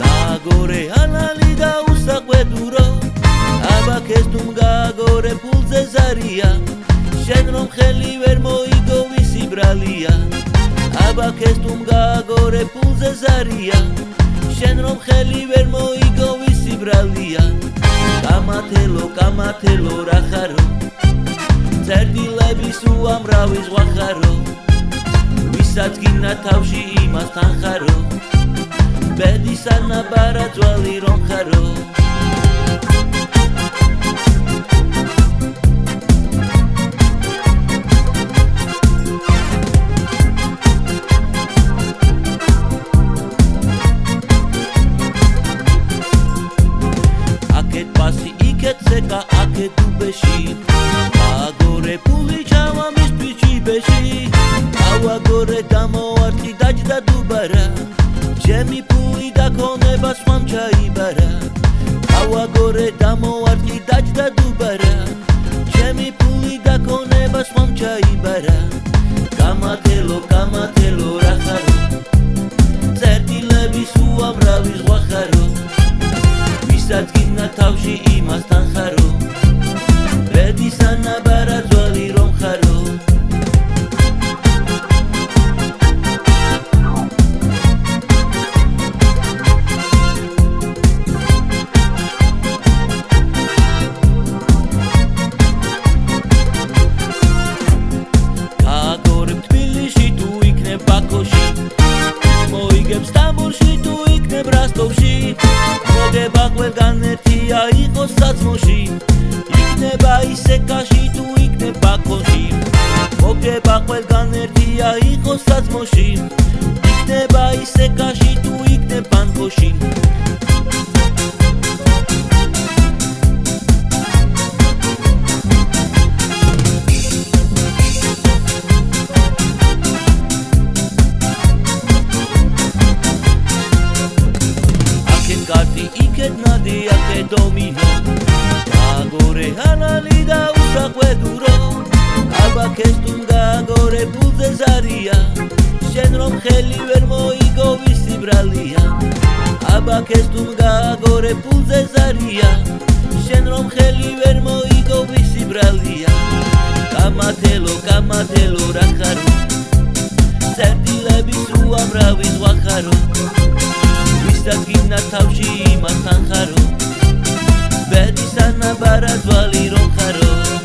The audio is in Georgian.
გააგორე ალალი და უსაყვედურო აბაქეს თუ მგააგორე ფულზე ზარია შენ რომ ხელი ვერ მოიგო ვისი ბრალია აბაქეს თუ მგააგორე ფულზე ზარია შენ რომ ხელი ვერ მოიგო ვისი ბრალია კამათელო რა ხარო წერდილების უამრავი ზღვა ხარო ვისაც გინდა თავში იმასთან ხარო ბედისანა ბარაძვალი რომ ხარო ცეკა აქეთ დუბეში აგორე ფული ჩავამის პიჩიბეში ავაგორე დამოვარტი დაჯდა დუბარა ჩემი ფული დაქონება სხვამ ჩაიბარა ავაგორე დამოვარტი დაჯდა დუბარა ჩემი ფული დაქონება სხვამ ჩაიბარა კამათელო რა ხარო წერტილების უამრავი ზღვა ხარო ვისაც გინდა თავში იმასთან ხარო ბედისანა ბარაძვალი რომ ხარო გააგორებ თბილისში თუ იქნებ ბაქოში მოიგებ სტამბოლში თუ იქნებ როსტოვში მოგება ყველგან ერთია იყოს საძმოში იქნება ისე კაში თუ იქნებ ბაქოში მოგება ყველგან ერთია იყოს საძმოში იქნება ისე კაში თუ იქნებ ბანკოში კარტი იქეთ ნადი აქეთ დომინო გააგორე ალალი და უსაყვედურო აბაქეს თუ გააგორე ფულზე ზარია შენ რომ ხელი ვერ მოიგო ვისი ბრალია აბაქეს თუ გააგორე ფულზე ზარია შენ რომ ხელი ვერ მოიგო ვისი ბრალია კამათელო რა ხარო წერტილების უამრავი ზღვა ხარო ვისაც გინდა თავში იმასთან ხარო ბედისანა ბარაძვალი რომ ხარო